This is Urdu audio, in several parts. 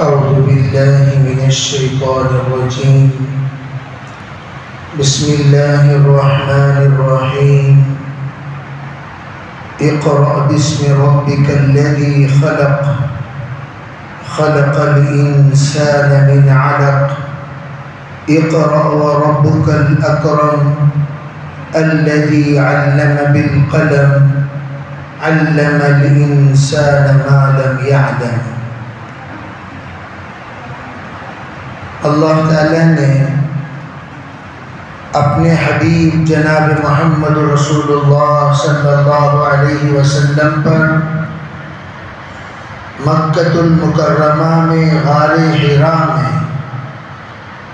أعوذ بالله من الشيطان الرجيم. بسم الله الرحمن الرحيم. اقرأ باسم ربك الذي خلق خلق الإنسان من علق اقرأ وربك الأكرم الذي علم بالقلم علم الإنسان ما لم يعلم. اللہ تعالیٰ نے اپنے حبیب جناب محمد رسول اللہ صلی اللہ علیہ وسلم پر مکۃ المکرمہ میں غار حراء میں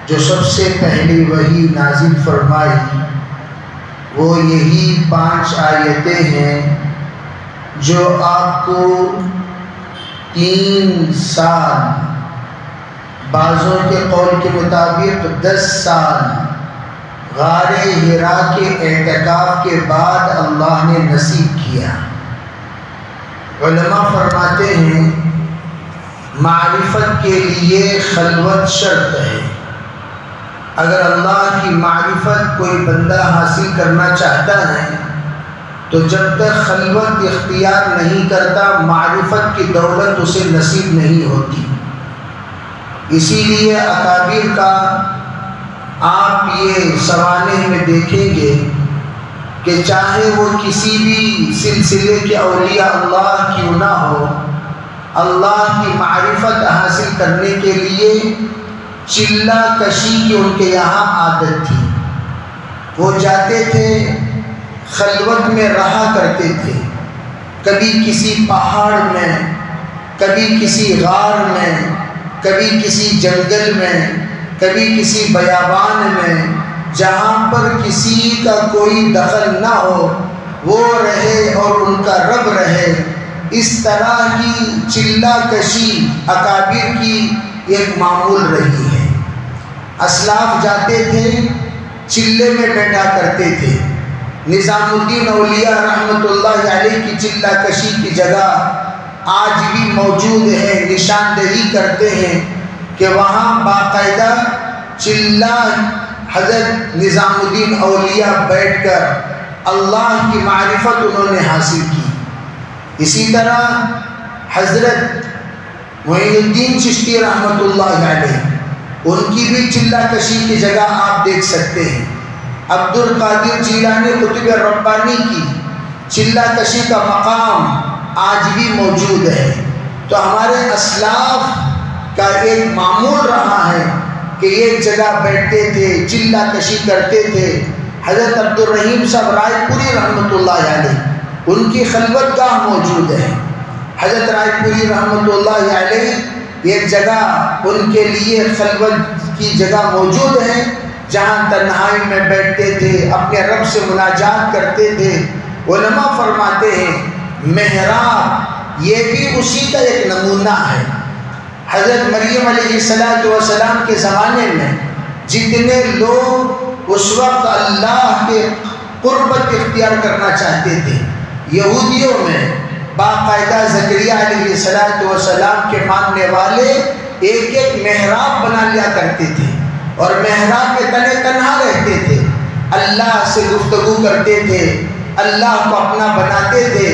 جو سب سے پہلی وحی نازل فرمائی وہ یہی 5 آیتیں ہیں جو آپ کو 3 سال، بعضوں کے قول کے مطابق 10 سال غار حراء کے اعتکاف کے بعد اللہ نے نصیب کیا۔ علماء فرماتے ہیں معرفت کے لیے خلوت شرط ہے۔ اگر اللہ کی معرفت کوئی بندہ حاصل کرنا چاہتا ہے تو جب تک خلوت اختیار نہیں کرتا معرفت کی دولت اسے نصیب نہیں ہوتی۔ اسی لیے اکابر کا آپ یہ سوانح میں دیکھیں گے کہ چاہے وہ کسی بھی سلسلے کے اولیاء اللہ کیوں نہ ہو، اللہ کی معرفت حاصل کرنے کے لیے چلہ کشی کی ان کے یہاں عادت تھی۔ وہ جاتے تھے، خلوت میں رہا کرتے تھے، کبھی کسی پہاڑ میں، کبھی کسی غار میں، کبھی کسی جنگل میں، کبھی کسی بیابان میں، جہاں پر کسی کا کوئی دخل نہ ہو وہ رہے اور ان کا رب رہے۔ اس طرح کی چلہ کشی اکابر کی ایک معمول رہی ہے۔ اسلاف جاتے تھے، چلے میں بیٹھا کرتے تھے۔ نظام الدین اولیاء رحمۃ اللہ علیہ کی چلہ کشی کی جگہ آج بھی موجود ہے، نشاندہی کرتے ہیں کہ وہاں باقاعدہ چلہ حضرت نظام الدین اولیاء بیٹھ کر اللہ کی معرفت انہوں نے حاصل کی۔ اسی طرح حضرت معین الدین چشتی رحمۃ اللہ علیہ، ان کی بھی چلہ کشی کی جگہ آپ دیکھ سکتے ہیں۔ عبد القادر جیلانی قطب ربانی کی چلہ کشی کا مقام آج بھی موجود ہے۔ تو ہمارے اسلاف کا ایک معمول رہا ہے کہ ایک جگہ بیٹھتے تھے، چلہ کشی کرتے تھے۔ حضرت عبد الرحیم صاحب رائے پوری رحمۃ اللہ علیہ، ان کی خلوت گاہ موجود ہے۔ حضرت رائے پوری رحمۃ اللہ علیہ ایک جگہ ان کے لیے خلوت کی جگہ موجود ہے جہاں تنہائی میں بیٹھتے تھے، اپنے رب سے مناجات کرتے تھے۔ علماء فرماتے ہیں محراب یہ بھی اسی کا ایک نمونہ ہے۔ حضرت مریم علیہ السلام کے زمانے میں جتنے لوگ اس وقت اللہ کے قربت اختیار کرنا چاہتے تھے، یہودیوں میں باقاعدہ زکریا علیہ السلام کے ماننے والے ایک ایک محراب بنا لیا کرتے تھے اور محراب کے تلے تنہا رہتے تھے، اللہ سے گفتگو کرتے تھے، اللہ کو اپنا بناتے تھے،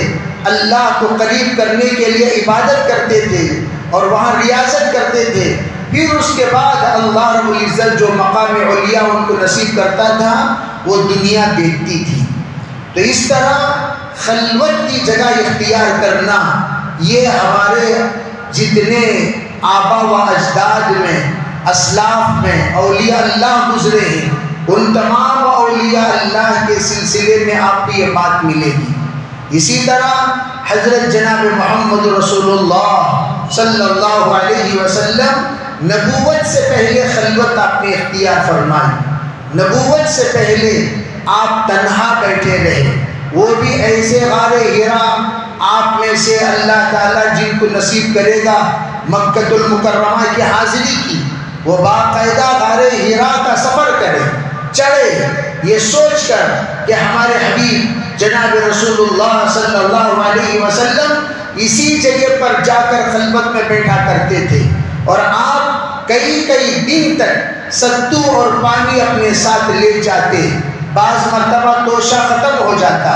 اللہ کو قریب کرنے کے لیے عبادت کرتے تھے اور وہاں ریاضت کرتے تھے۔ پھر اس کے بعد اللہ رب العزت جو مقام علیہ ان کو نصیب کرتا تھا وہ دنیا دیکھتی تھی۔ تو اس طرح خلوت کی جگہ اختیار کرنا یہ ہمارے جتنے آبا و اجداد میں، اسلاف میں اولیاء اللہ گزرے ہیں، ان تمام اولیاء اللہ کے سلسلے میں آپ کو یہ بات ملے گی۔ اسی طرح حضرت جناب محمد رسول اللہ صلی اللہ علیہ وسلم نبوت سے پہلے خلوت آپ نے اختیار فرمائی۔ نبوت سے پہلے آپ تنہا بیٹھے رہے، وہ بھی ایسے غار حراء آپ میں سے اللہ تعالیٰ جن کو نصیب کرے گا مکۃ المکرمہ کی حاضری کی، وہ باقاعدہ غار حراء کا سفر کرے، چڑھے، یہ سوچ کر کہ ہمارے حبیب جناب رسول اللہ صلی اللہ علیہ وسلم اسی جگہ پر جا کر خلوت میں بیٹھا کرتے تھے۔ اور آپ کئی کئی دن تک ستو اور پانی اپنے ساتھ لے جاتے. بعض مرتبہ توشہ ختم ہو جاتا.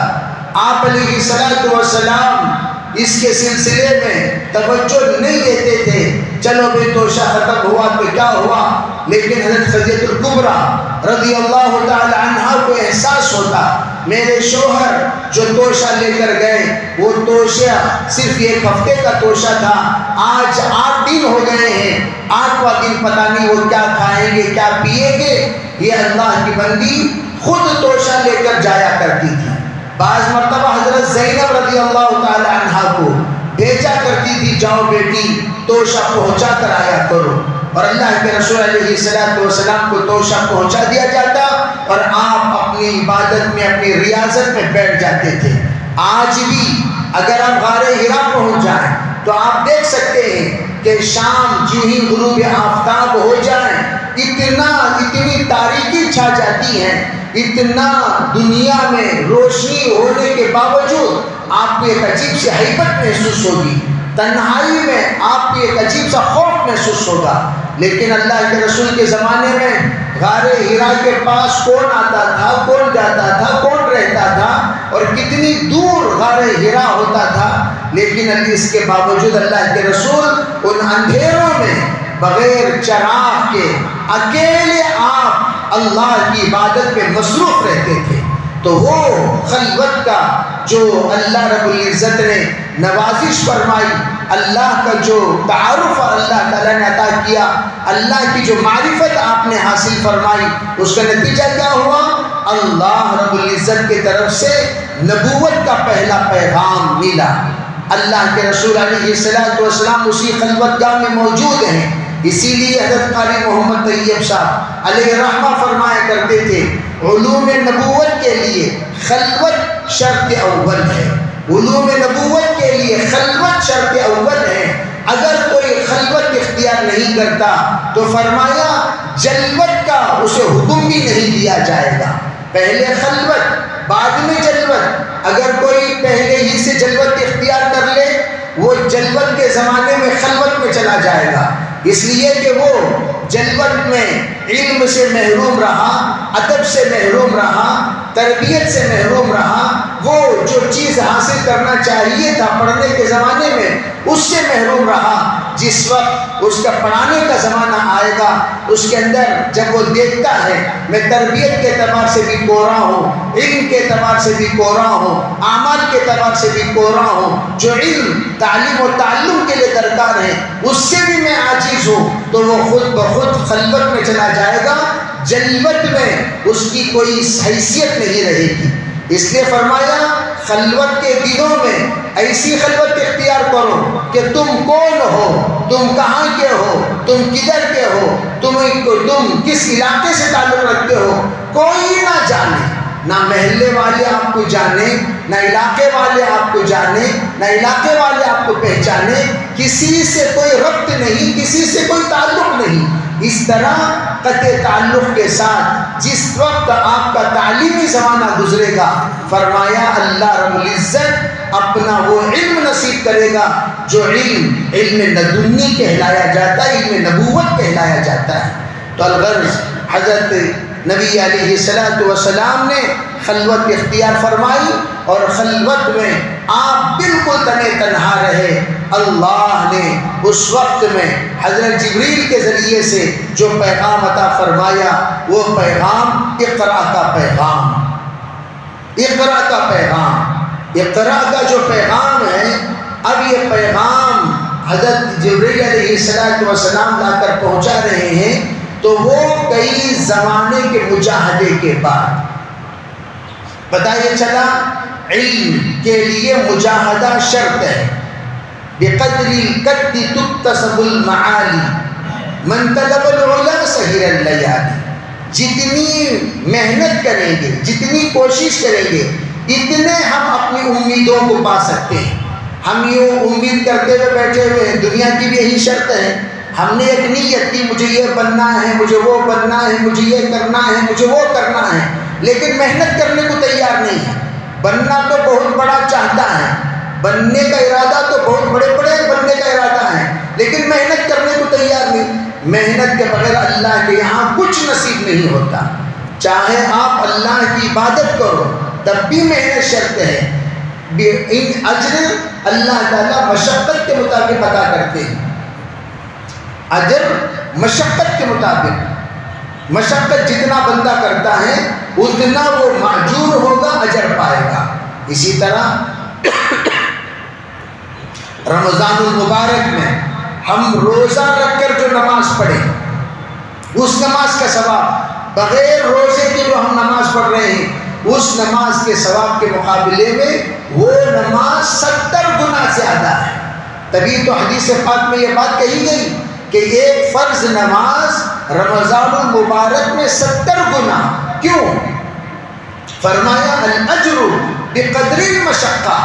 آپ علیہ الصلوۃ والسلام اس کے سلسلے میں توجہ نہیں دیتے تھے. چلو بھئی توشہ ختم ہوا تو کیا ہوا, لیکن حضرت خدیجہ الکبریٰ رضی اللہ تعالی عنہا کو احساس ہوتا میرے شوہر جو توشہ لے کر گئے وہ توشہ صرف 1 ہفتے کا توشہ تھا, آج 8 دن ہو گئے ہیں, 8واں دن پتہ نہیں وہ کیا کھائیں گے کیا پیئیں گے. یہ اللہ کی بندی خود توشہ لے کر جایا کرتی تھی. بعض مرتبہ حضرت زینب رضی اللہ تعالی عنہا کو بھیجا کرتی تھی, جاؤ بیٹی توشہ پہنچا کر آیا کرو, اور اللہ کے رسول علیہ الصلوۃ والسلام کو توشہ پہنچا دیا جاتا اور آپ اپنی عبادت میں اپنی ریاضت میں بیٹھ جاتے تھے. آج بھی اگر آپ غار حرا پہنچ جائیں تو آپ دیکھ سکتے ہیں کہ شام جی ہی غروب آفتاب ہو جائیں اتنی تاریکی چھا جاتی ہے, اتنا دنیا میں روشنی ہونے کے باوجود آپ کو ایک عجیب سی ہیبت محسوس ہوگی, تنہائی میں آپ کو ایک عجیب سا خوف محسوس ہوگا. لیکن اللہ کے رسول کے زمانے میں غار حرا کے پاس کون آتا تھا, کون جاتا تھا, کون رہتا تھا, اور کتنی دور غار حرا ہوتا تھا, لیکن اس کے باوجود اللہ کے رسول ان اندھیروں میں بغیر چراغ کے اکیلے آپ اللہ کی عبادت میں مصروف رہتے تھے. تو وہ خلوت کا جو اللہ رب العزت نے نوازش فرمائی, اللہ کا جو تعارف اللہ تعالیٰ نے عطا کیا, اللہ کی جو معرفت آپ نے حاصل فرمائی, اس کا نتیجہ کیا ہوا؟ اللہ رب العزت کی طرف سے نبوت کا پہلا پیغام ملا. اللہ کے رسول علیہ الصلوۃ والسلام اسی خلوت گاہ میں موجود ہیں. اسی لیے حضرت قاری محمد طیب صاحب علیہ رحمہ فرمایا کرتے تھے علوم نبوت کے لیے خلوت شرط اول ہے. علوم نبوت کے لیے خلوت شرط اول ہے. اگر کوئی خلوت اختیار نہیں کرتا تو فرمایا جلوت کا اسے حکم بھی نہیں دیا جائے گا. پہلے خلوت بعد میں جلوت. اگر کوئی پہلے ہی سے جلوت اختیار کر لے وہ جلوت کے زمانے میں خلوت میں چلا جائے گا, اس لیے کہ وہ جلوت میں علم سے محروم رہا, ادب سے محروم رہا, تربیت سے محروم رہا. وہ جو چیز حاصل کرنا چاہیے تھا پڑھنے کے زمانے میں اس سے محروم رہا. جس وقت اس کا پڑھانے کا زمانہ آئے گا اس کے اندر جب وہ دیکھتا ہے میں تربیت کے اعتبار سے بھی کوراں ہوں, علم کے اعتبار سے بھی کوراں ہوں, اعمال کے اعتبار سے بھی کوراں ہوں, جو علم تعلیم و تعلم کے لیے درکار ہے اس سے بھی میں عاجز ہوں, تو وہ خود بخود خلوت میں چلا جائے گا. جلوت میں اس کی کوئی حیثیت نہیں رہے گی. اس لیے فرمایا خلوت کے دنوں میں ایسی خلوت اختیار کرو کہ تم کون ہو, تم کہاں کے ہو, تم کدھر کے ہو, تم کس علاقے سے تعلق رکھتے ہو, کوئی نہ جانے. نہ محلے والے آپ کو جانے, نہ علاقے والے آپ کو جانے, نہ علاقے والے آپ کو پہچانے, کسی سے کوئی ربط نہیں, کسی سے کوئی تعلق نہیں. اس طرح قطع تعلق کے ساتھ جس وقت آپ کا تعلیمی زمانہ گزرے گا فرمایا اللہ رب العزت اپنا وہ علم نصیب کرے گا جو علم لدنی کہلایا جاتا ہے, علم نبوت کہلایا جاتا ہے. تو الغرض حضرت نبی علیہ الصلوۃ والسلام نے خلوت اختیار فرمائی اور خلوت میں آپ بالکل تنہا رہے. اللہ نے اس وقت میں حضرت جبریل کے ذریعے سے جو پیغام عطا فرمایا وہ پیغام اقرا کا پیغام. اقرا کا پیغام, اقرا کا جو پیغام ہے, اب یہ پیغام حضرت جبریل علیہ الصلوۃ والسلام لا کر پہنچا رہے ہیں. تو وہ کئی زمانے کے مجاہدے کے بعد پتہ یہ چلا علم کے لیے مجاہدہ شرط ہے. بقدر القد تکتسب المعالی من طلب العلا سہر اللیالی. جتنی محنت کریں گے, جتنی کوشش کریں گے, اتنے ہم اپنی امیدوں کو پا سکتے ہیں. ہم یہ امید کرتے ہوئے بیٹھے ہوئے ہیں, دنیا کی بھی یہی شرط ہے. ہم نے ایک نیت کی مجھے یہ بننا ہے, مجھے وہ بننا ہے, مجھے یہ کرنا ہے, مجھے وہ کرنا ہے, لیکن محنت کرنے کو تیار نہیں ہے. بننا تو بہت بڑا چاہتا ہے, بننے کا ارادہ تو بہت بڑے بڑے بننے کا ارادہ ہے, لیکن محنت کرنے کو کو تیار نہیں. محنت کے بغیر اللہ کے یہاں کچھ نصیب نہیں ہوتا. چاہے آپ اللہ کی عبادت کرو تب بھی محنت شرط ہے. ان اجر اللہ تعالیٰ مشقت کے مطابق ادا کرتے ہیں. اجر مشقت کے مطابق، مشقت جتنا بندہ کرتا ہے اتنا وہ ماجور ہوگا، اجر پائے گا. اسی طرح رمضان المبارک میں ہم روزہ رکھ کر جو نماز پڑھیں، اس نماز کا ثواب بغیر روزے کے جو ہم نماز پڑھ رہے ہیں اس نماز کے ثواب کے مقابلے میں وہ نماز 70 گنا زیادہ ہے. تبھی تو حدیث پاک میں یہ بات کہی گئی کہ ایک فرض نماز رمضان المبارک میں 70 گنا. کیوں؟ فرمایا الاجر بقدر المشقہ،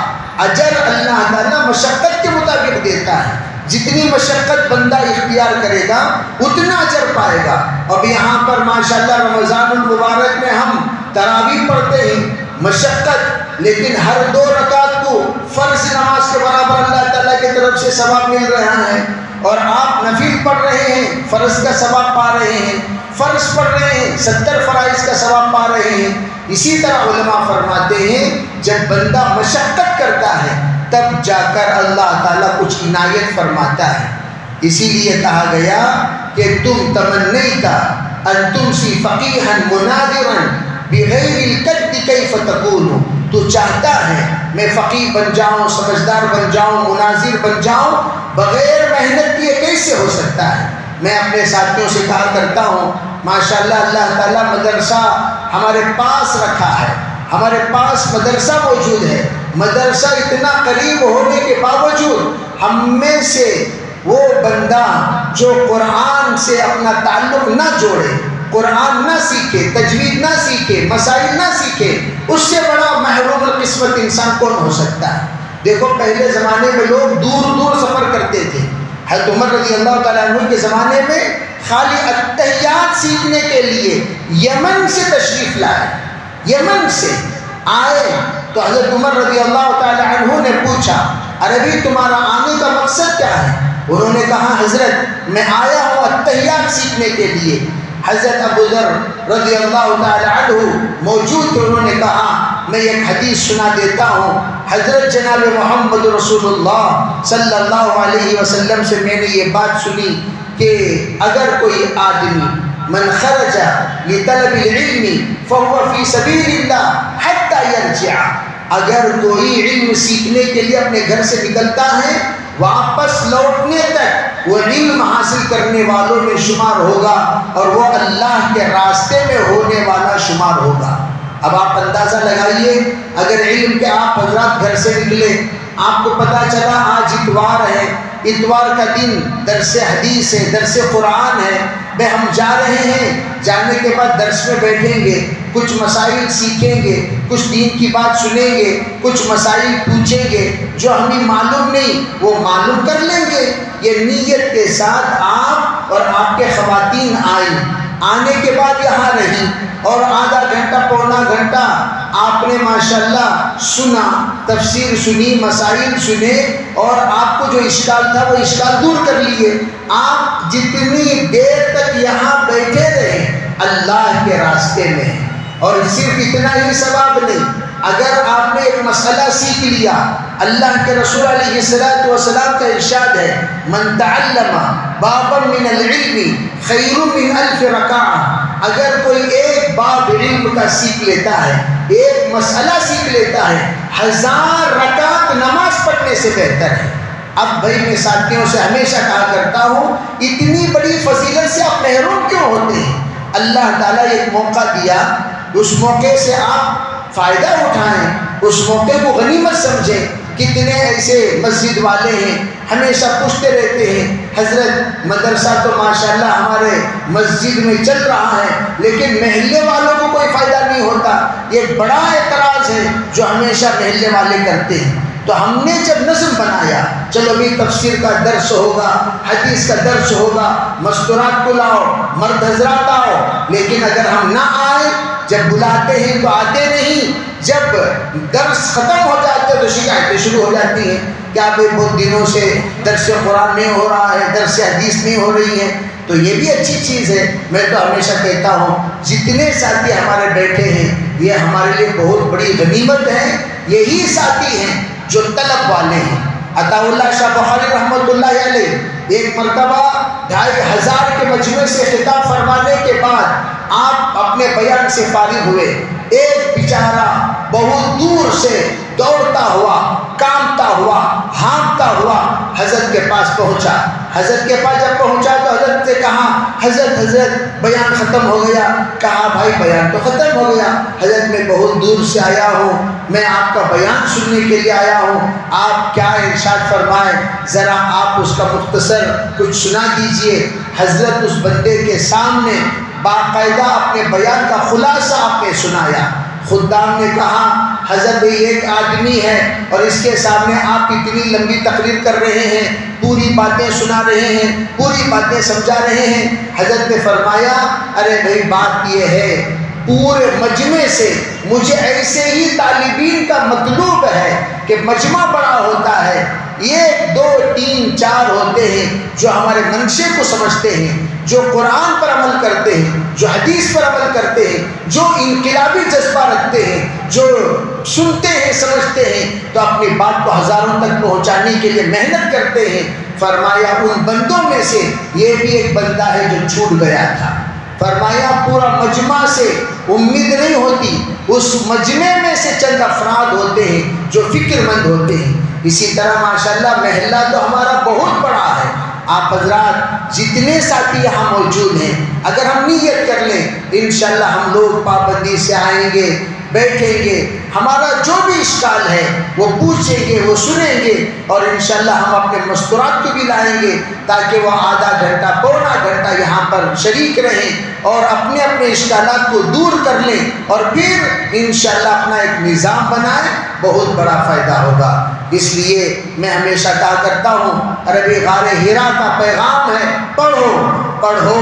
اجر اللہ تعالیٰ مشقت کے مطابق دیتا ہے. جتنی مشقت بندہ اختیار کرے گا اتنا اجر پائے گا. اب یہاں پر ماشاءاللہ رمضان المبارک میں ہم تراویح پڑھتے ہیں، مشقت، لیکن ہر 2 رکعت کو فرض نماز کے برابر اللہ تعالیٰ کی طرف سے ثواب مل رہا ہے. اور آپ نفل پڑھ رہے ہیں، فرض کا ثواب پا رہے ہیں. فرض پڑھ رہے ہیں، 70 فرائض کا ثواب پا رہے ہیں. اسی طرح علماء فرماتے ہیں جب بندہ مشقت کرتا ہے تب جا کر اللہ تعالیٰ کچھ عنایت فرماتا ہے. اسی لیے کہا گیا کہ تم تمنیتا ان تمسی فقیحا مناظرا بغیر الکد کیف تکون، تو چاہتا ہے میں فقیہ بن جاؤں، سمجھدار بن جاؤں، مناظر بن جاؤں، بغیر محنت کیے کیسے ہو سکتا ہے. میں اپنے ساتھیوں سے کہا کرتا ہوں ماشاءاللہ اللہ تعالیٰ مدرسہ ہمارے پاس رکھا ہے، ہمارے پاس مدرسہ موجود ہے. مدرسہ اتنا قریب ہونے کے باوجود ہم میں سے وہ بندہ جو قرآن سے اپنا تعلق نہ جوڑے، قرآن نہ سیکھے، تجوید نہ سیکھے، مسائل نہ سیکھے، اس سے بڑا محروم القسمت انسان کون ہو سکتا ہے. دیکھو پہلے زمانے میں لوگ دور دور سفر کرتے تھے. حضرت عمر رضی اللہ تعالیٰ عنہ کے زمانے میں خالی التحیات سیکھنے کے لیے یمن سے تشریف لائے. یمن سے آئے تو حضرت عمر رضی اللہ تعالیٰ عنہ نے پوچھا عربی تمہارا آنے کا مقصد کیا ہے؟ انہوں نے کہا حضرت میں آیا ہوں التحیات سیکھنے کے لیے. حضرت ابو ذر رضی اللہ تعالیٰ عنہ موجود تھے. انہوں نے کہا میں ایک حدیث سنا دیتا ہوں. حضرت جناب محمد رسول اللہ صلی اللہ علیہ وسلم سے میں نے یہ بات سنی کہ اگر کوئی آدمی من خرج لطلب العلم فهو في سبيل الله حتى يرجع، اگر کوئی علم سیکھنے کے لیے اپنے گھر سے نکلتا ہے واپس لوٹنے تک وہ علم حاصل کرنے والوں میں شمار ہوگا اور وہ اللہ کے راستے میں ہونے والا شمار ہوگا. اب آپ اندازہ لگائیے اگر علم کے آپ حضرات گھر سے نکلے، آپ کو پتہ چلا آج اتوار ہے، اتوار کا دن درس حدیث ہے، درس قرآن ہے، میں ہم جا رہے ہیں، جانے کے بعد درس میں بیٹھیں گے، کچھ مسائل سیکھیں گے، کچھ دین کی بات سنیں گے، کچھ مسائل پوچھیں گے جو ہمیں معلوم نہیں وہ معلوم کر لیں گے. یہ نیت کے ساتھ آپ اور آپ کے خواتین آئیں. آنے کے بعد یہاں رہی اور آدھا گھنٹہ پونا گھنٹہ آپ نے ماشاءاللہ سنا، تفسیر سنی، مسائل سنے اور آپ کو جو اشکال تھا وہ اشکال دور کر لیے. آپ جتنی دیر تک یہاں بیٹھے رہے اللہ کے راستے میں. اور صرف اتنا ہی ثواب نہیں، اگر آپ نے ایک مسئلہ سیکھ لیا، اللہ کے رسول علیہ السلام کا ارشاد ہے من تعلم بابا من العلم خیر من 1000 رکعہ، اگر کوئی ایک باب علم کا سیکھ لیتا ہے، ایک مسئلہ سیکھ لیتا ہے، 1000 رکعت نماز پڑھنے سے بہتر ہے. اب بھائی میں ساتھیوں سے ہمیشہ کہا کرتا ہوں اتنی بڑی فضیلت سے آپ محروم کیوں ہوتے ہیں؟ اللہ تعالیٰ ایک موقع دیا، اس موقع سے آپ فائدہ اٹھائیں، اس موقع کو غنیمت سمجھیں. کتنے ایسے مسجد والے ہیں ہمیشہ پوچھتے رہتے ہیں حضرت مدرسہ تو ماشاءاللہ ہمارے مسجد میں چل رہا ہے لیکن محلے والوں کو کوئی فائدہ نہیں ہوتا. یہ بڑا اعتراض ہے جو ہمیشہ محلے والے کرتے ہیں. تو ہم نے جب نظم بنایا چلو بھی تفسیر کا درس ہوگا، حدیث کا درس ہوگا، مستورات کو لاؤ، مرد حضرات آؤ، لیکن اگر ہم نہ آئے جب بلاتے ہیں تو آتے نہیں، جب درس ختم ہو جاتے تو شکایتیں شروع ہو جاتی ہیں کہ آپ بہت دنوں سے درس قرآن نہیں ہو رہا ہے، درس حدیث نہیں ہو رہی ہے۔ تو یہ بھی اچھی چیز ہے۔ میں تو ہمیشہ کہتا ہوں جتنے ساتھی ہمارے بیٹھے ہیں یہ ہمارے لیے بہت بڑی غنیمت ہے۔ یہی ساتھی ہیں جو طلب والے ہیں۔ عطا اللہ شاہ بخاری رحمۃ اللہ علیہ ایک مرتبہ 2500 کے مجموعے سے خطاب فرمانے کے بعد آپ اپنے بیان سے فارغ ہوئے، ایک بیچارہ بہت دور سے دوڑتا ہوا، کامتا ہوا، ہانپتا ہوا حضرت کے پاس پہنچا۔ حضرت کے پاس جب پہنچا تو حضرت سے کہا حضرت بیان ختم ہو گیا۔ کہا بھائی بیان تو ختم ہو گیا، حضرت میں بہت دور سے آیا ہوں، میں آپ کا بیان سننے کے لیے آیا ہوں، آپ کیا ارشاد فرمائیں، ذرا آپ اس کا مختصر کچھ سنا دیجئے۔ حضرت اس بندے کے سامنے باقاعدہ اپنے بیان کا خلاصہ آپ نے سنایا۔ خدام نے کہا حضرت ایک آدمی ہے اور اس کے سامنے آپ اتنی لمبی تقریر کر رہے ہیں، پوری باتیں سنا رہے ہیں، پوری باتیں سمجھا رہے ہیں۔ حضرت نے فرمایا ارے بھائی بات یہ ہے پورے مجمع سے مجھے ایسے ہی طالبین کا مطلوب ہے کہ مجمع بڑا ہوتا ہے، یہ 2 3 4 ہوتے ہیں جو ہمارے منشے کو سمجھتے ہیں، جو قرآن پر عمل کرتے ہیں، جو حدیث پر عمل کرتے ہیں، جو انقلابی جذبہ رکھتے ہیں، جو سنتے ہیں سمجھتے ہیں تو اپنی بات کو ہزاروں تک پہنچانے کے لیے محنت کرتے ہیں۔ فرمایا ان بندوں میں سے یہ بھی ایک بندہ ہے جو چھوٹ گیا تھا۔ فرمایا پورا مجمع سے امید نہیں ہوتی، اس مجمع میں سے چند افراد ہوتے ہیں جو فکر مند ہوتے ہیں۔ اسی طرح ماشاءاللہ محلہ تو ہمارا بہت بڑا ہے۔ آپ حضرات جتنے ساتھی یہاں موجود ہیں اگر ہم نیت کر لیں انشاءاللہ ہم لوگ پابندی سے آئیں گے، بیٹھیں گے، ہمارا جو بھی اشکال ہے وہ پوچھیں گے، وہ سنیں گے، اور انشاءاللہ ہم اپنے مستورات کو بھی لائیں گے تاکہ وہ آدھا گھنٹہ پونا گھنٹہ یہاں پر شریک رہیں اور اپنے اپنے اشکالات کو دور کر لیں اور پھر انشاءاللہ اپنا ایک نظام بنائیں، بہت بڑا فائدہ ہوگا۔ اس لیے میں ہمیشہ کہا کرتا ہوں عربی غار ہرا کا پیغام ہے پڑھو پڑھو۔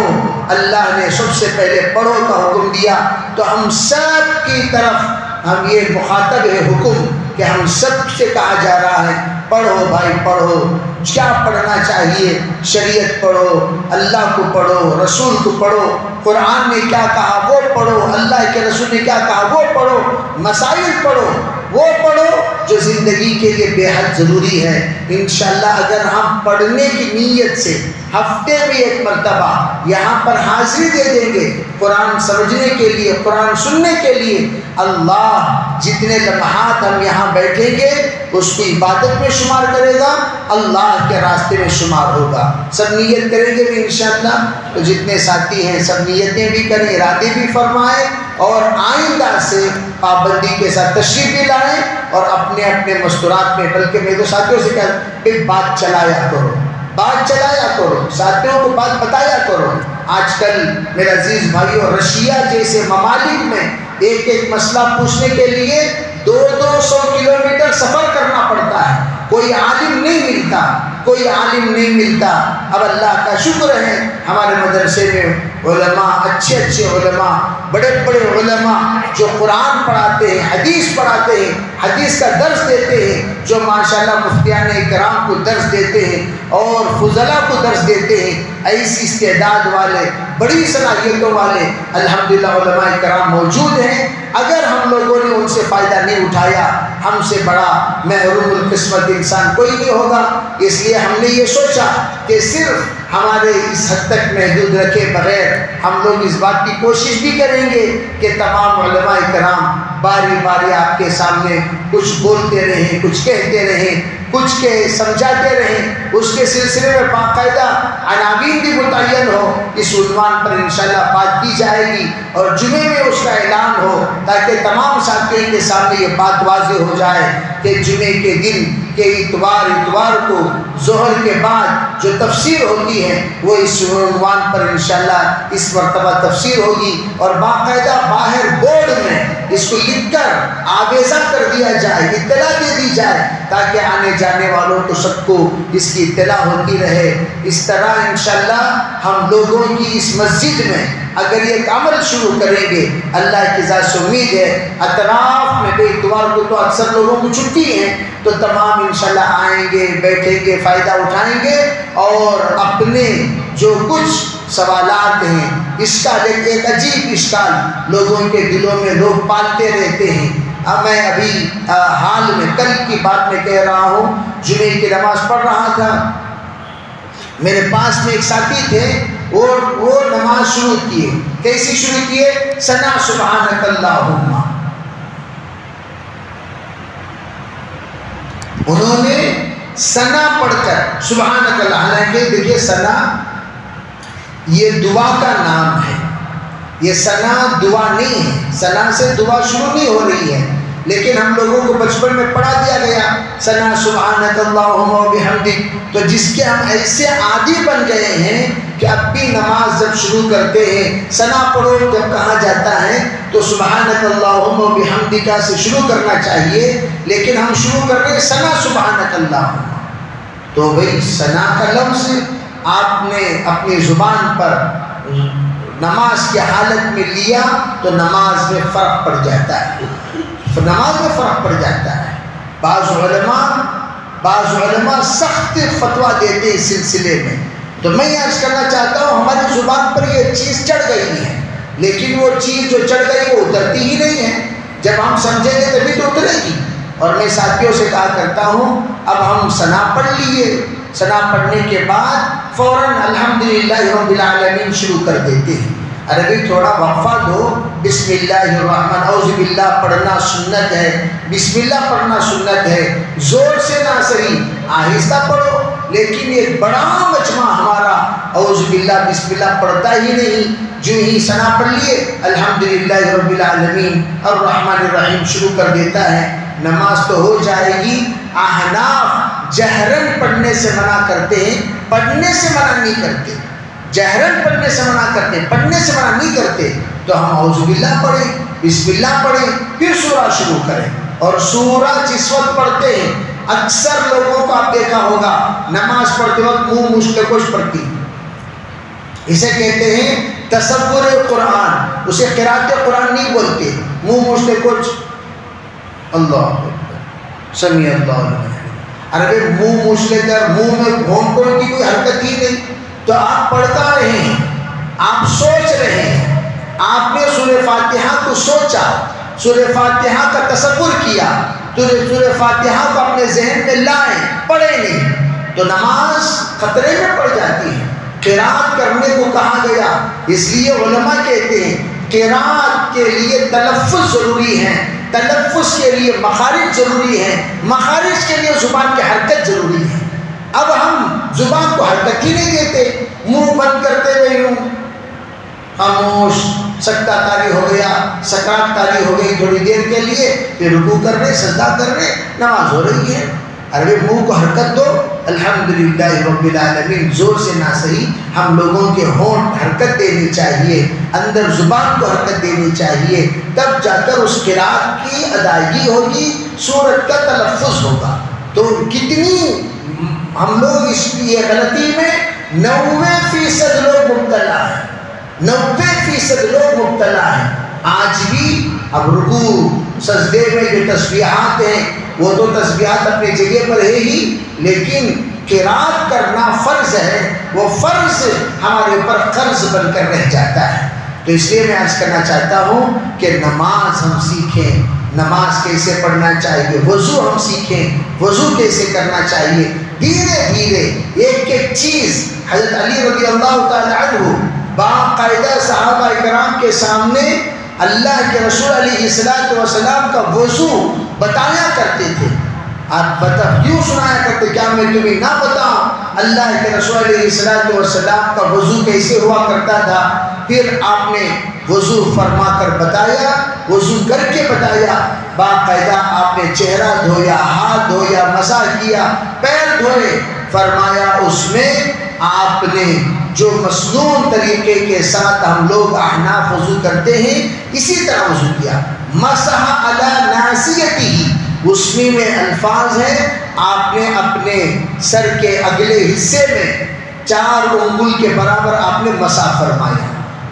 اللہ نے سب سے پہلے پڑھو کا حکم دیا تو ہم سب کی طرف ہم یہ مخاطب ہے حکم کہ ہم سب سے کہا جا رہا ہے پڑھو بھائی پڑھو۔ کیا پڑھنا چاہیے؟ شریعت پڑھو، اللہ کو پڑھو، رسول کو پڑھو، قرآن نے کیا کہا وہ پڑھو، اللہ کے رسول نے کیا کہا وہ پڑھو، مسائل پڑھو، وہ پڑھو جو زندگی کے لیے بے حد ضروری ہے۔ انشاءاللہ اگر ہم پڑھنے کی نیت سے ہفتے میں ایک مرتبہ یہاں پر حاضری دے دیں گے قرآن سمجھنے کے لیے، قرآن سننے کے لیے، اللہ جتنے لمحات ہم یہاں بیٹھیں گے اس کو عبادت میں شمار کرے گا، اللہ کے راستے میں شمار ہوگا۔ سب نیت کریں گے بھی انشاءاللہ؟ تو جتنے ساتھی ہیں سب نیتیں بھی کریں، ارادے بھی فرمائیں اور آئندہ سے پابندی کے ساتھ تشریف بھی لائیں اور اپنے اپنے مستورات میں، بلکہ میں تو ساتھیوں سے کہا ایک بات چلایا کرو، بات چلایا کرو، ساتھیوں کو بات بتایا کرو۔ آج کل میرے عزیز بھائیو رشیا جیسے ممالک میں ایک ایک مسئلہ پوچھنے کے لیے 200 کلومیٹر سفر کرنا پڑتا ہے، کوئی عالم نہیں ملتا، کوئی عالم نہیں ملتا۔ اب اللہ کا شکر ہے ہمارے مدرسے میں علماء، اچھے اچھے علماء، بڑے بڑے علماء جو قرآن پڑھاتے ہیں، حدیث پڑھاتے ہیں، حدیث کا درس دیتے ہیں، جو ماشاءاللہ مفتیان کرام کو درس دیتے ہیں اور فضلاء کو درس دیتے ہیں۔ ایسی استعداد والے، بڑی صلاحیتوں والے الحمدللہ علماء کرام موجود ہیں۔ اگر ہم لوگوں نے ان سے فائدہ نہیں اٹھایا ہم سے بڑا محروم القسمت انسان کوئی نہیں ہوگا۔ اس لیے ہم نے یہ سوچا کہ صرف ہمارے اس حد تک محدود رکھے بغیر ہم لوگ اس بات کی کوشش بھی کریں گے کہ تمام علماء کرام باری باری آپ کے سامنے کچھ بولتے رہیں، کچھ کہتے رہیں، کچھ کے سمجھاتے رہیں، اس کے سلسلے میں باقاعدہ عناوین بھی متعین ہو، اس عنوان پر انشاءاللہ بات کی جائے گی اور جمعے میں اس کا اعلان ہو تاکہ تمام ساتھیوں کے سامنے یہ بات واضح ہو جائے کہ جمعے کے دن کہ اتوار کو ظہر کے بعد جو تفسیر ہوتی ہے وہ اس عنوان پر انشاءاللہ اس مرتبہ تفسیر ہوگی اور باقاعدہ باہر بورڈ میں اس کو لکھ کر آویزہ کر دیا جائے، اطلاع دے دی جائے، تاکہ آنے جانے والوں کو سب کو اس کی اطلاع ہوتی رہے۔ اس طرح انشاءاللہ ہم لوگوں کی اس مسجد میں اگر یہ ایک عمل شروع کریں گے، اللہ کی ذات سے امید ہے اطراف میں، بے اتوار کو تو اکثر لوگوں کو چھٹی ہے، تو تمام انشاءاللہ آئیں گے، بیٹھیں گے، فائدہ اٹھائیں گے، اور اپنے جو کچھ سوالات ہیں، اشکال ایک عجیب اشکال لوگوں کے دلوں میں لوگ پالتے رہتے ہیں۔ اب میں ابھی حال میں کل کی بات میں کہہ رہا ہوں، جمعے کی نماز پڑھ رہا تھا، میرے پاس میں ایک ساتھی تھے، اور وہ نماز شروع کیے، کیسی شروع کیے؟ ثنا سبحانک اللہم۔ انہوں نے ثنا پڑھ کر سبحانک اللہ، حالانکہ دیکھیے ثنا یہ دعا کا نام ہے، یہ ثنا دعا نہیں ہے، ثنا سے دعا شروع نہیں ہو رہی ہے، لیکن ہم لوگوں کو بچپن میں پڑھا دیا گیا ثنا سبحانک اللہم و بحمدک، تو جس کے ہم ایسے عادی بن گئے ہیں کہ اب بھی نماز جب شروع کرتے ہیں ثنا پڑھو جب کہا جاتا ہے تو سبحانک اللہم و بحمدک سے شروع کرنا چاہیے، لیکن ہم شروع کر رہے ہیں ثنا سبحانک اللہم۔ تو بھئی ثنا کا لفظ آپ نے اپنی زبان پر نماز کی حالت میں لیا تو نماز میں فرق پڑ جاتا ہے، نماز میں فرق پڑ جاتا ہے۔ بعض علماء سخت فتویٰ دیتے اس سلسلے میں، تو میں یہ عرض کرنا چاہتا ہوں ہماری زبان پر یہ چیز چڑھ گئی ہے، لیکن وہ چیز جو چڑھ گئی وہ اترتی ہی نہیں ہے، جب ہم سمجھیں گے تبھی تو اترے گی۔ اور میں ساتھیوں سے کہا کرتا ہوں اب ہم ثنا پڑھ لیے، ثنا پڑھنے کے بعد فوراً الحمدللہ رب العالمین شروع کر دیتے ہیں۔ عربی تھوڑا وقفہ دو، بسم اللہ الرحمن، اعوذ باللہ پڑھنا سنت ہے، بسم اللہ پڑھنا سنت ہے، زور سے نہ صحیح، آہستہ پڑھو، لیکن ایک بڑا مجمع ہمارا اعوذ باللہ بسم اللہ پڑھتا ہی نہیں، جو ہی ثنا پڑھ لیے الحمدللہ رب العالمین الرحمن الرحیم شروع کر دیتا ہے، نماز تو ہو جائے گی۔ احناف جہرن پڑھنے سے منع کرتے ہیں، پڑھنے سے منع نہیں کرتے، جہرن پڑھنے سے منع کرتے، پڑھنے سے منع نہیں کرتے، تو ہم اعوذ باللہ پڑھیں، بسم اللہ پڑھیں، پھر سورہ شروع کریں۔ اور سورہ جس وقت پڑھتے ہیں اکثر لوگوں کو آپ دیکھا ہوگا نماز پڑھتے وقت منہ مشت کش پڑتی، اسے کہتے ہیں تصور قرآن، اسے قرأت قرآن نہیں بولتے، منہ مشت کش، اللہ سمیع اللہ لمن حمدہ، عربی منہ مشت کر، منہ میں گھونٹوں کی کوئی حرکت ہی نہیں، تو آپ پڑھتا رہے ہیں، آپ سوچ رہے ہیں، آپ نے سورہ فاتحہ کو سوچا، سورہ فاتحہ کا تصور کیا، تو سورہ فاتحہ کو اپنے ذہن میں لائیں، پڑھے نہیں، تو نماز خطرے میں پڑ جاتی ہے۔ قرأت کرنے کو کہا گیا، اس لیے علماء کہتے ہیں قرأت کے لیے تلفظ ضروری ہے، تلفظ کے لیے مخارج ضروری ہے، مخارج کے لیے زبان کی حرکت ضروری ہے۔ اب ہم زبان کو حرکت ہی نہیں دیتے، منہ بند کرتے ہوئے ہوں، خاموش، سکتہ طاری ہو گیا، سکرات طاری ہو گئی تھوڑی دیر کے لیے، پھر رکوع کر رہے، سجدہ کر رہے، نماز ہو رہی ہے۔ عربی منہ کو حرکت دو، الحمدللہ رب العالمین، زور سے نہ صحیح، ہم لوگوں کے ہونٹ حرکت دینی چاہیے، اندر زبان کو حرکت دینی چاہیے، تب جا کر اس قرأت کی ادائیگی ہوگی، سورت کا تلفظ ہوگا۔ تو کتنی ہم لوگ اس کی غلطی میں 90% لوگ مبتلا ہیں، 90% لوگ مبتلا ہیں آج بھی۔ اب رکوع سجدے میں جو تسبیحات ہیں وہ تو تسبیحات اپنی جگہ پر ہے ہی، لیکن قرأت کرنا فرض ہے، وہ فرض ہمارے اوپر قرض بن کر رہ جاتا ہے۔ تو اس لیے میں عرض کرنا چاہتا ہوں کہ نماز ہم سیکھیں، نماز کیسے پڑھنا چاہیے، وضو ہم سیکھیں، وضو کیسے کرنا چاہیے، دھیرے دھیرے ایک ایک چیز۔ حضرت علی رضی اللہ تعالی عنہ باقاعدہ صحابہ کرام کے سامنے اللہ کے رسول علیہ السلام کا وضو بتایا کرتے تھے، آپ کیوں سنایا کرتے، کیا میں تمہیں نہ بتاؤں اللہ کے رسول علیہ السلام کا وضو کیسے ہوا کرتا تھا؟ پھر آپ نے وضو فرما کر بتایا، وضو کر کے بتایا، باقاعدہ آپ نے چہرہ دھویا، ہاتھ دھویا، مسح کیا، پیر دھوئے، فرمایا اس میں آپ نے جو مسنون طریقے کے ساتھ ہم لوگ احناف وضو کرتے ہیں اسی طرح وضو کیا۔ مسح علی ناصیتہ، اس میں الفاظ ہیں آپ نے اپنے سر کے اگلے حصے میں 4 انگل کے برابر آپ نے مسح فرمایا۔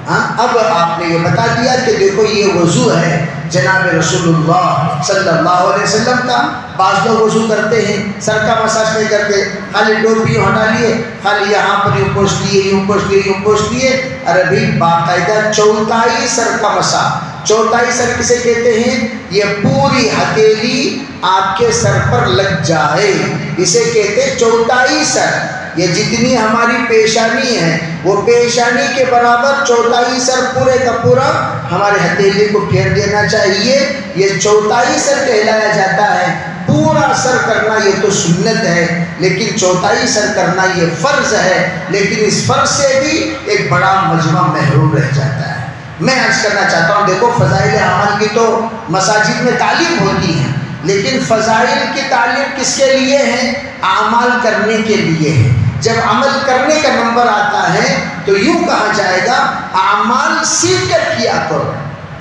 اب آپ نے یہ بتا دیا کہ دیکھو یہ وضو ہے جناب رسول اللہ صلی اللہ علیہ وسلم کا۔ بعض لوگ وضو کرتے ہیں سر کا مساج نہیں کرتے، خالی ٹوپی ہٹا لیے، خالی یہاں پر یوں پوچھ لیے، یوں پوچھ لیے، یوں پوچھ لیے۔ ارے بھائی باقاعدہ چوتھائی سر کا مساج، چوتھائی سر کسے کہتے ہیں؟ یہ پوری ہتھیلی آپ کے سر پر لگ جائے، اسے کہتے ہیں چوتھائی سر۔ یہ جتنی ہماری پیشانی ہے وہ پیشانی کے برابر چوتھائی سر پورے کا پورا ہمارے ہتھیلی کو پھیر دینا چاہیے، یہ چوتھائی سر کہلایا جاتا ہے۔ پورا سر کرنا یہ تو سنت ہے، لیکن چوتھائی سر کرنا یہ فرض ہے، لیکن اس فرض سے بھی ایک بڑا مجمع محروم رہ جاتا ہے۔ میں عرض کرنا چاہتا ہوں، دیکھو فضائل اعمال کی تو مساجد میں تعلیم ہوتی ہے، لیکن فضائل کی تعلیم کس کے لیے ہے؟ اعمال کرنے کے لیے ہے۔ جب عمل کرنے کا نمبر آتا ہے تو یوں کہا جائے گا اعمال سیکھ کر کیا کرو،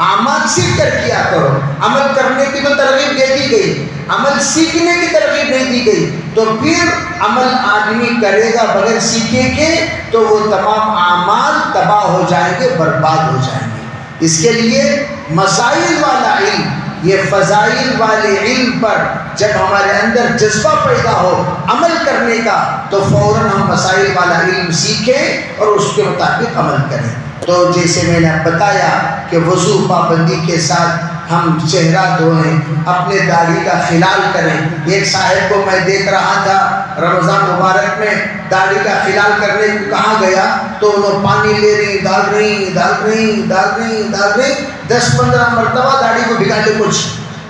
اعمال سیکھ کر کیا کرو۔ عمل کرنے کی تو ترغیب دے دی گئی، عمل سیکھنے کی ترغیب نہیں دی گئی، تو پھر عمل آدمی کرے گا بغیر سیکھے کے تو وہ تمام اعمال تباہ ہو جائیں گے، برباد ہو جائیں گے۔ اس کے لیے مسائل والا علم، یہ فضائل والے علم پر جب ہمارے اندر جذبہ پیدا ہو عمل کرنے کا تو فوراً ہم مسائل والا علم سیکھیں اور اس کے مطابق عمل کریں۔ تو جیسے میں نے بتایا کہ وضو پابندی کے ساتھ ہم چہرہ دھوئیں، اپنے داڑھی کا خلال کریں۔ ایک صاحب کو میں دیکھ رہا تھا رمضان مبارک میں داڑھی کا خلال کرنے کو کہا گیا تو انہوں پانی لے رہی، ڈال رہی 10-15 مرتبہ داڑھی کو بھگا لے کچھ۔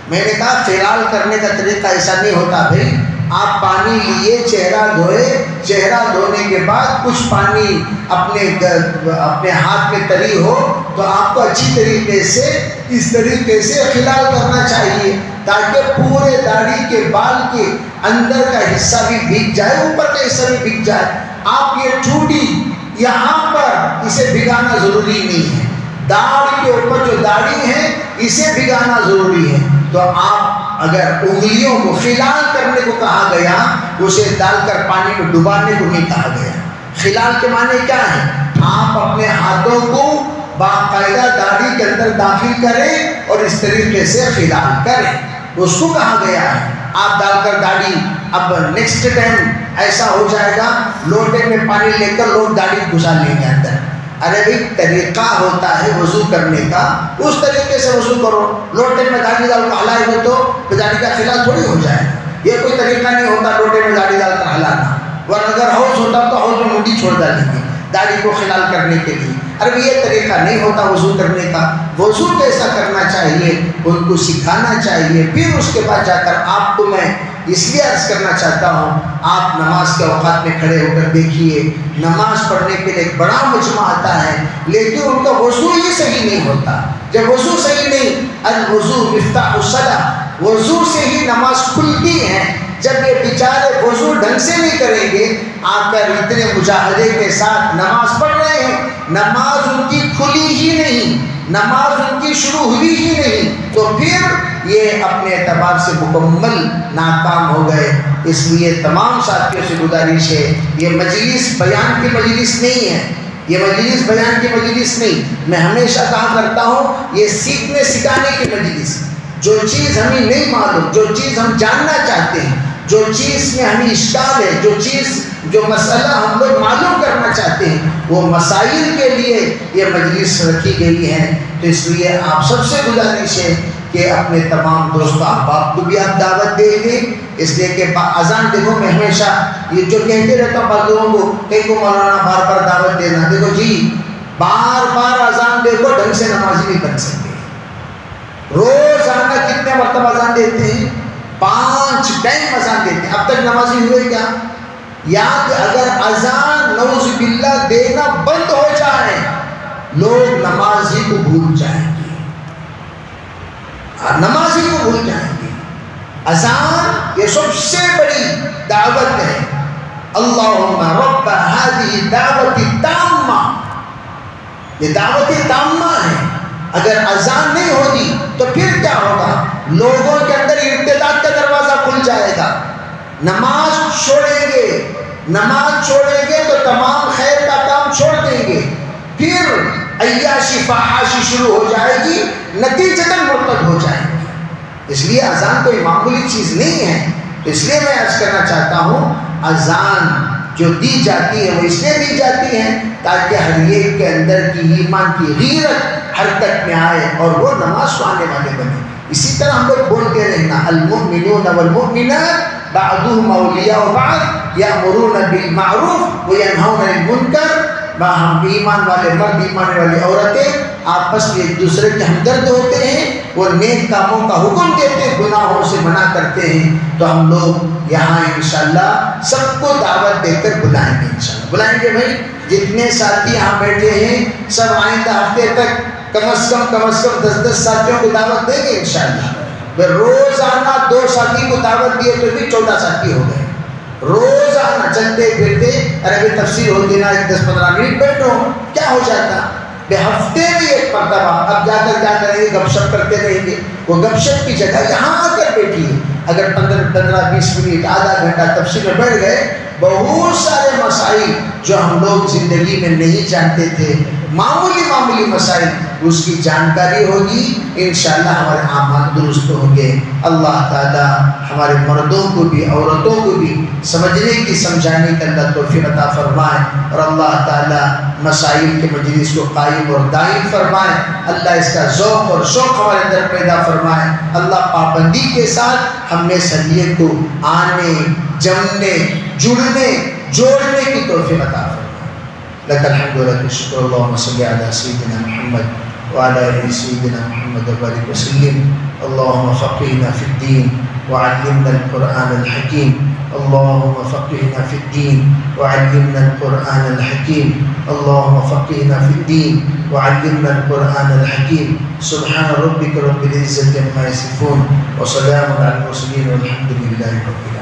میں نے کہا خلال کرنے کا طریقہ ایسا نہیں ہوتا بھائی، آپ پانی لیے، چہرہ دھوئے، چہرہ دھونے کے بعد کچھ پانی اپنے ہاتھ میں تری ہو تو آپ کو اچھی طریقے سے اس طریقے سے خلال کرنا چاہیے تاکہ پورے داڑھی کے بال کے اندر کا حصہ بھی بھیگ جائے، اوپر کا حصہ بھی بھیگ جائے۔ آپ یہ ٹھوٹی یہاں پر اسے بھگانا ضروری نہیں ہے، داڑھی کے اوپر جو داڑھی ہے اسے بھگانا ضروری ہے۔ تو آپ اگر انگلیوں کو خلال کرنے کو کہا گیا، اسے ڈال کر پانی میں ڈبانے کو نہیں کہا گیا۔ خلال کے معنی کیا ہے؟ آپ اپنے ہاتھوں کو باقاعدہ داڑھی کے اندر داخل کریں اور اس طریقے سے خلال کریں، اس کو کہا گیا ہے۔ آپ ڈال کر داڑھی، اب نیکسٹ ٹائم ایسا ہو جائے گا لوٹے میں پانی لے کر لوگ داڑھی گھسا لیں گے اندر۔ ارے بھائی طریقہ ہوتا ہے وضو کرنے کا، اس طریقے سے وضو کرو۔ لوٹے میں داڑھی ڈال کر ہلائے گے تو داڑھی کا خلال تھوڑی ہو جائے گا۔ یہ کوئی طریقہ نہیں ہوتا لوٹے میں داڑھی ڈال کر ہلانا، ورنہ اگر حوض ہوتا تو حوض میں منڈی چھوڑ ڈالیں گے داڑھی کو خلال کرنے کے لیے۔ ارے یہ طریقہ نہیں ہوتا وضو کرنے کا۔ وضو کیسا کرنا چاہیے ان کو سکھانا چاہیے، پھر اس کے بعد جا کر آپ کو میں اس لیے عرض کرنا چاہتا ہوں، آپ نماز کے اوقات میں کھڑے ہو کر دیکھیے، نماز پڑھنے کے لیے ایک بڑا مجمع آتا ہے لیکن ان کا وضو ہی صحیح نہیں ہوتا۔ جب وضو صحیح نہیں، الوضو مفتاح الصلاۃ، وضو سے ہی نماز کھلتی ہے۔ جب یہ بیچارے وضو ڈھنگ سے نہیں کریں گے، آ کر اتنے مجاہدے کے ساتھ نماز پڑھ رہے ہیں، نماز ان کی کھلی ہی نہیں، نماز ان کی شروع ہوئی ہی نہیں، تو پھر یہ اپنے اعتبار سے مکمل ناکام ہو گئے۔ اس لیے تمام ساتھیوں سے گزارش ہے، یہ مجلس بیان کی مجلس نہیں ہے، یہ مجلس بیان کی مجلس نہیں، میں ہمیشہ کہا کرتا ہوں یہ سیکھنے سکھانے کی مجلس۔ جو چیز ہمیں نہیں معلوم، جو چیز ہم جاننا چاہتے ہیں، جو چیز میں ہمیں اشکال ہے، جو مسئلہ ہم لوگ معلوم کرنا چاہتے ہیں، وہ مسائل کے لیے یہ مجلس رکھی گئی ہے۔ تو اس لیے آپ سب سے گزارش ہے کہ اپنے تمام دوست احباب کو بھی آپ دعوت دیں گے، اس لیے کہ اذان دیکھو، میں ہمیشہ یہ جو کہتے رہتا ہوں بعض لوگوں کو، کہیں کو مولانا بار بار دعوت دینا، دیکھو جی بار بار اذان دیکھو، ڈھنگ سے نمازی نہیں بن سکتے۔ روزانہ کتنے مرتبہ اذان دیتے ہیں؟ 5 ٹائم اذان دیتے ہیں، اب تک نمازی ہوئے کیا؟ یاد اگر اذان نعوذ باللہ دینا بند ہو جائے، لوگ نمازی کو بھول جائیں گے، نمازی کو بھول جائیں گے۔ اذان یہ سب سے بڑی دعوت ہے۔ اللہم رب هذه الدعوت التامہ، یہ دعوت تامہ ہے۔ اگر اذان نہیں ہوگی تو پھر کیا ہوگا؟ لوگوں کے اندر ارتداد کا دروازہ کھل جائے گا. نماز چھوڑیں گے تو تمام خیر کا کام چھوڑ دیں گے، پھر عیاشی فحاشی شروع ہو جائے گی، نتیجتاً مرتد ہو جائیں گے. اس لیے اذان کوئی معمولی چیز نہیں ہے. تو اس لیے میں عرض کرنا چاہتا ہوں اذان جو دی جاتی ہے وہ اس لیے دی جاتی ہے تاکہ ہر ایک کے اندر کی ایمان کی غیرت حرکت میں آئے اور وہ نماز کو آنے والے بنے. اسی طرح ہم لوگ بولتے رہنا المؤمنون والمؤمنات بعضهم اولیاء بعض یأمرون بالمعروف وینہون عن المنکر. ہم ایمان والے مرد ایمان والی عورتیں آپس میں ایک دوسرے کے ہمدرد ہوتے ہیں، وہ نیک کاموں کا حکم دیتے ہیں، گناہوں سے منع کرتے ہیں. تو ہم لوگ یہاں انشاءاللہ سب کو دعوت دے کر بلائیں گے. انشاءاللہ بلائیں گے بھائی. جتنے ساتھی یہاں بیٹھے ہیں سب آئندہ ہفتے تک کم از کم 10 ساتھیوں کو دعوت دیں گے انشاءاللہ. روزانہ 2 ساتھی کو دعوت دیے تو بھی 14 ساتھی ہو گئے. روزانہ چلتے پھرتے ارے تفسیر ہوتی نا 10-15 منٹ بیٹھو کیا ہو جاتا. ہفتے میں ایک مرتبہ اب جا کر کیا کریں گے؟ گپ شپ کرتے رہیں گے. وہ گپ شپ کی جگہ یہاں آ کر بیٹھیے. اگر 15-20 منٹ آدھا گھنٹہ تفسیر میں بیٹھ گئے، بہت سارے مسائل جو ہم لوگ زندگی میں نہیں جانتے تھے، معمولی مسائل، اس کی جانکاری ہوگی. انشاءاللہ ہمارے اعمال درست ہوں گے. اللہ تعالیٰ ہمارے مردوں کو بھی عورتوں کو بھی سمجھنے کی سمجھانے کا اللہ توفیق عطا فرمائے، اور اللہ تعالیٰ مسائل کے مجلس کو قائم اور دائم فرمائے. اللہ اس کا ذوق اور شوق ہمارے اندر پیدا فرمائے. اللہ پابندی کے ساتھ ہم میں سلیت کو آنے، جمنے، جڑنے، جوڑنے کی توفیق عطا فرمائے. لك الحمد ولك الشكر. اللهم صل على سيدنا محمد وعلى آل سيدنا محمد وبارك وسلم. اللهم فقهنا في الدين وعلمنا القرآن الحكيم. اللهم فقهنا في الدين وعلمنا القرآن الحكيم. اللهم فقهنا في الدين وعلمنا القرآن الحكيم. سبحان ربك رب العزة عما يصفون وسلام على المرسلين والحمد لله رب العالمين.